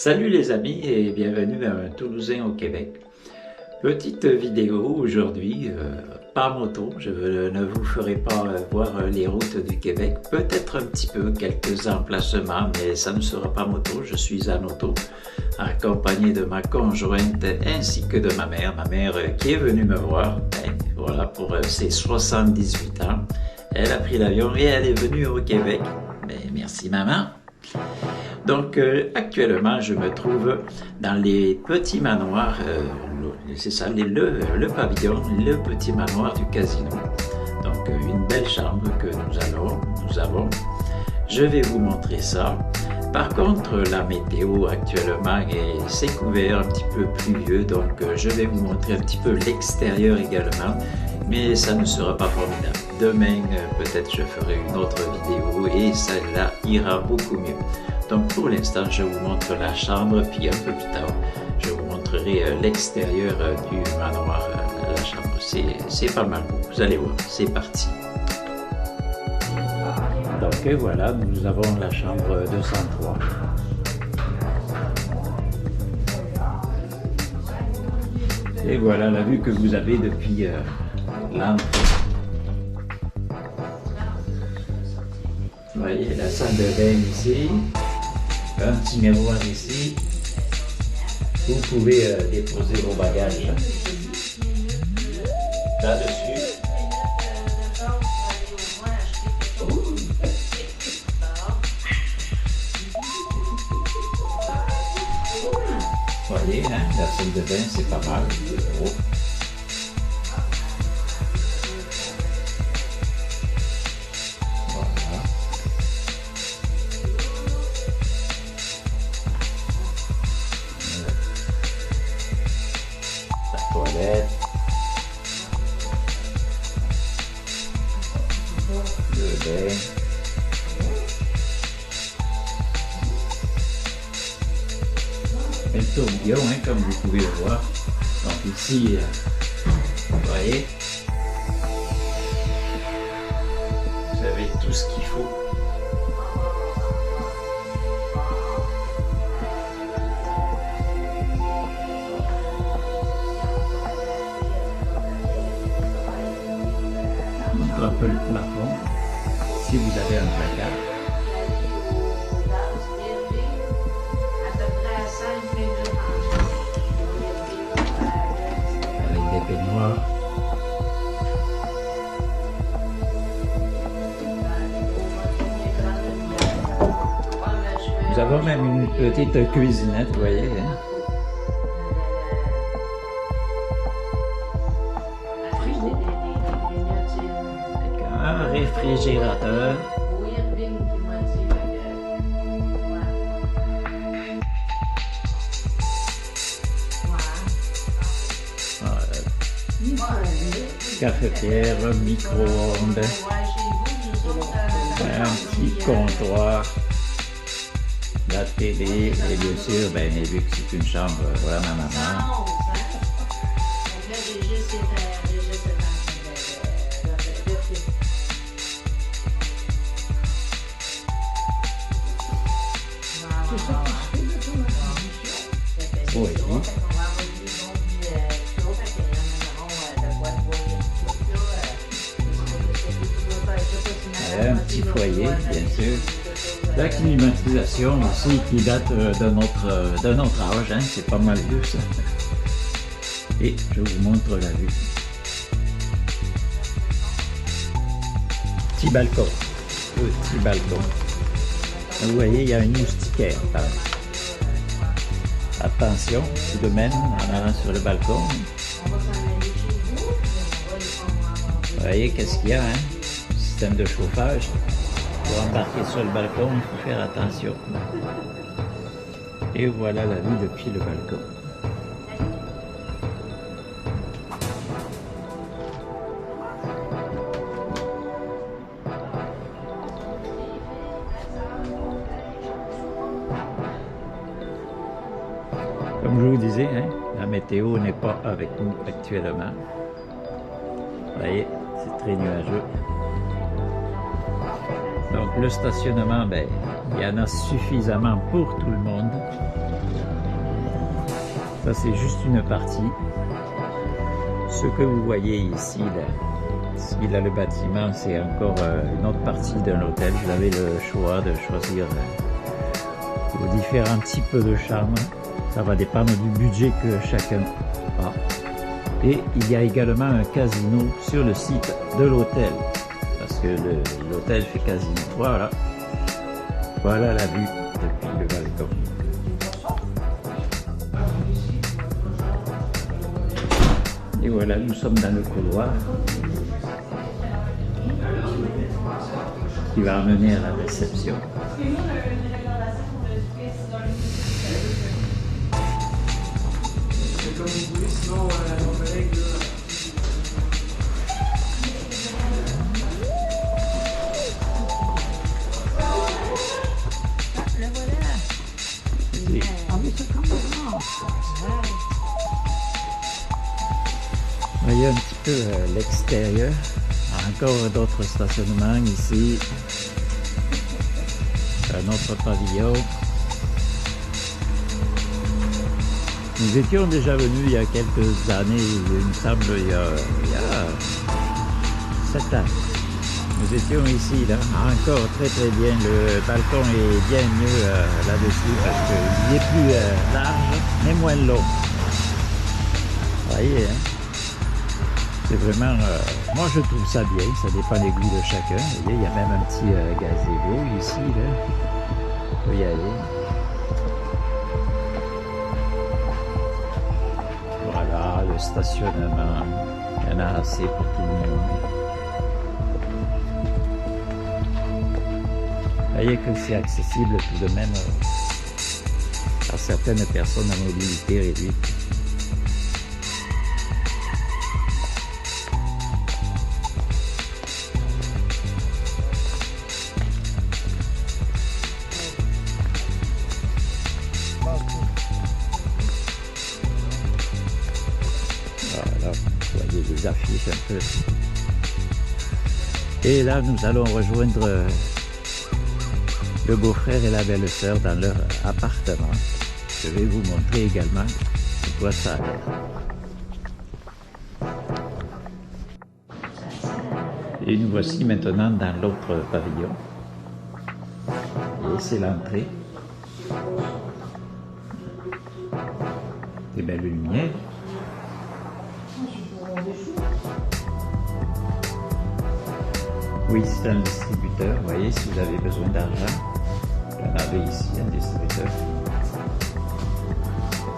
Salut les amis et bienvenue à un Toulousain au Québec. Petite vidéo aujourd'hui, par moto. Je ne vous ferai pas voir les routes du Québec, peut-être un petit peu, quelques emplacements, mais ça ne sera pas moto. Je suis en auto, accompagné de ma conjointe ainsi que de ma mère qui est venue me voir, voilà, pour ses 78 ans. Elle a pris l'avion et elle est venue au Québec. Merci maman. Donc actuellement je me trouve dans les petits manoirs, c'est ça, le pavillon, le petit manoir du casino. Donc une belle chambre que nous avons. Je vais vous montrer ça. Par contre la météo actuellement c'est couvert, un petit peu pluvieux, donc je vais vous montrer un petit peu l'extérieur également. Mais ça ne sera pas formidable. Demain, peut-être je ferai une autre vidéo et celle-là ira beaucoup mieux. Donc pour l'instant, je vous montre la chambre, puis un peu plus tard, je vous montrerai l'extérieur du manoir, la chambre. C'est pas mal beau, vous allez voir, c'est parti. Donc voilà, nous avons la chambre 203. Et voilà la vue que vous avez depuis l'entrée. Vous voyez la salle de bain ici, un petit miroir ici. Vous pouvez déposer vos bagages là-dessus. Vous voyez, hein, la salle de bain, c'est pas mal. Oh. Toilette, le bain, elle tourne bien, hein, comme vous pouvez le voir. Donc ici, vous voyez, vous avez tout ce qu'il faut. Un peu le plafond, si vous avez un placard. Avec des baignoires. Nous avons même une petite cuisinette, vous voyez. Hein? Un réfrigérateur. Cafetière, micro-ondes, un petit comptoir, la télé et bien sûr, vu que c'est une chambre vraiment maman. Oui. Un petit foyer, bien sûr. La climatisation aussi qui date de notre âge, hein, c'est pas mal vieux ça. Et je vous montre la vue. Petit balcon. Petit balcon. Vous voyez, il y a une moustiquaire. Attention, tout de même, en allant sur le balcon. Vous voyez, qu'est-ce qu'il y a, hein? Système de chauffage. Pour embarquer sur le balcon, il faut faire attention. Et voilà la vue depuis le balcon. Comme je vous disais, hein, la météo n'est pas avec nous actuellement. Vous voyez, c'est très nuageux. Donc le stationnement, ben, il y en a suffisamment pour tout le monde. Ça c'est juste une partie. Ce que vous voyez ici, là, le bâtiment, c'est encore une autre partie d'un hôtel. Vous avez le choix de choisir vos différents types de chambres. Ça va dépendre du budget que chacun a. Et il y a également un casino sur le site de l'hôtel. Parce que l'hôtel fait casino. Voilà. Voilà la vue depuis le balcon. Et voilà, nous sommes dans le couloir qui va amener à la réception. Voyez un petit peu l'extérieur. Encore d'autres stationnements ici. Un autre pavillon. Nous étions déjà venus il y a quelques années, il me semble, il y a 7 ans. Nous étions ici, là, encore très bien. Le balcon est bien mieux là-dessus parce qu'il est plus large, mais moins long. Vous voyez, hein? C'est vraiment, moi je trouve ça bien, ça dépend des goûts de chacun. Vous voyez, il y a même un petit gazebo ici, là. On peut y aller. Voilà, le stationnement, il y en a assez pour tout le monde. Vous voyez que c'est accessible tout de même à certaines personnes à mobilité réduite. Voilà, vous voyez les affiches un peu. Et là, nous allons rejoindre le beau-frère et la belle-sœur dans leur appartement. Je vais vous montrer également de quoi ça a l'air. Et nous voici maintenant dans l'autre pavillon. Et c'est l'entrée. Des belles lumières. Oui, c'est un distributeur. Vous voyez, si vous avez besoin d'argent, vous en avez ici un distributeur.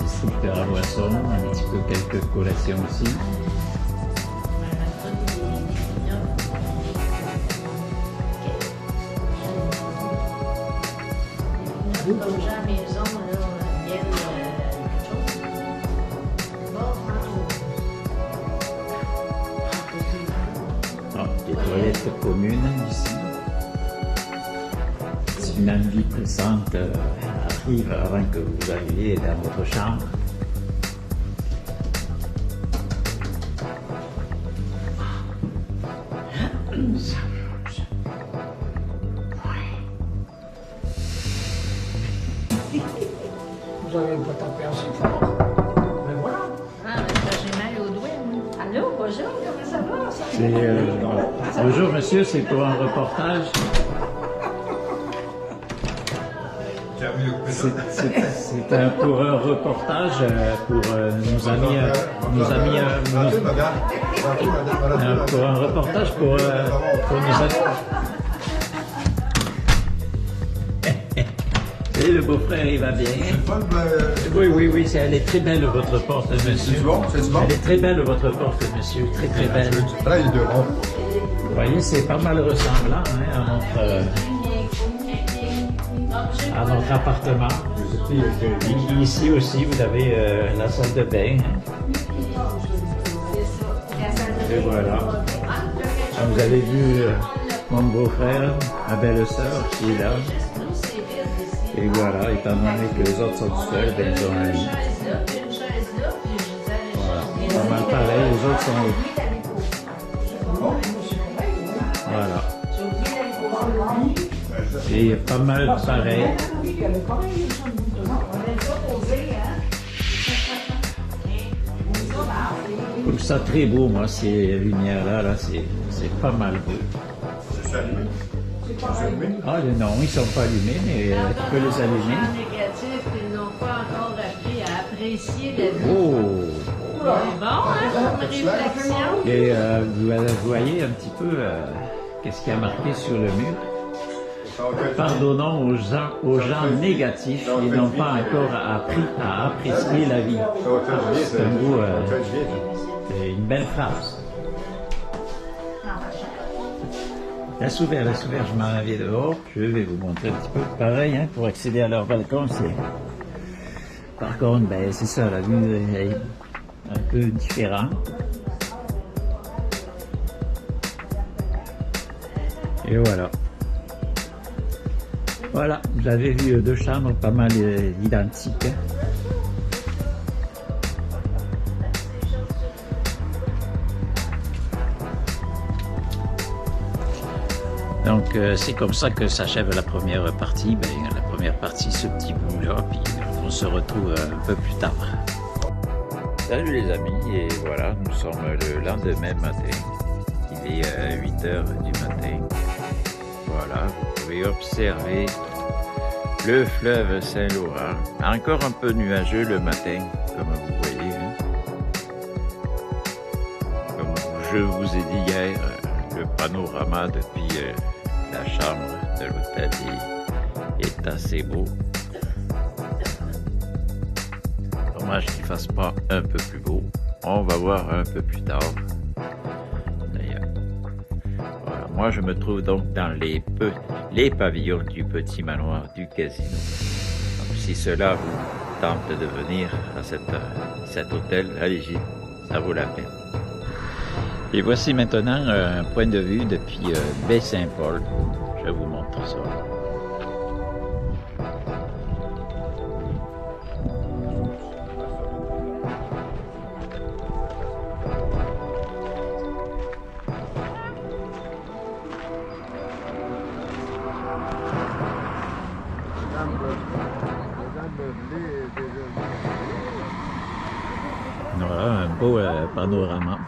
Distributeur à boisson, un petit peu quelques collations aussi. Des toilettes communes ici. Si une envie pressante arrive avant que vous arriviez dans votre chambre, vous avez pas tapé assez fort. Mais voilà. Ah, mais j'ai mal au doigt, moi. Allô, bonjour, comment ça va? bonjour monsieur, c'est pour un reportage. C'est pour un reportage pour nos amis, pour un reportage pour nos amis. Et le beau-frère, il va bien. Oui, elle est très belle votre porte, monsieur. C'est bon? Elle est très belle votre porte, monsieur, très belle. Vous voyez, c'est pas mal ressemblant hein, à notre appartement. Ici aussi, vous avez la salle de bain. Et voilà. Vous avez vu mon beau-frère, ma belle-sœur qui est là. Et voilà, étant donné que les autres sont seuls, ben, ils ont un lit. Voilà, pas mal pareil, les autres sont... Voilà. Et pas mal pareil. Je trouve ça très beau, moi, ces lumières-là, là, c'est pas mal beau. Ah non, ils sont pas allumés, mais tu peux les allumer. Négatifs, ils n'ont pas encore appris à apprécier la vie. Oh! C'est bon, hein, comme réflexion. Et vous voyez un petit peu qu'est-ce qui a marqué sur le mur. Pardonnons aux gens négatifs, ils n'ont pas encore appris à apprécier la vie. C'est un beau, c'est une belle phrase. Laisse ouvert, je m'en vais dehors. Je vais vous montrer un petit peu. Pareil, hein, pour accéder à leur balcon, c'est... Par contre, ben, c'est ça, la vue est un peu différente. Et voilà. Voilà, vous avez vu deux chambres pas mal identiques. Donc c'est comme ça que s'achève la première partie. Ben, la première partie, ce petit bout-là, puis on se retrouve un peu plus tard. Salut les amis, et voilà, nous sommes le lendemain matin. Il est 8 h du matin. Voilà, vous pouvez observer le fleuve Saint-Laurent. Encore un peu nuageux le matin, comme vous voyez. Comme je vous ai dit hier, le panorama depuis la chambre de l'hôtel est assez beau. Dommage qu'il ne fasse pas un peu plus beau. On va voir un peu plus tard. D'ailleurs, voilà. Moi je me trouve donc dans les pavillons du petit manoir du casino. Donc, si cela vous tente de venir à cet hôtel, allez-y, ça vaut la peine. Et voici maintenant un point de vue depuis Baie-Saint-Paul. Je vous montre ça. Voilà, un beau panorama.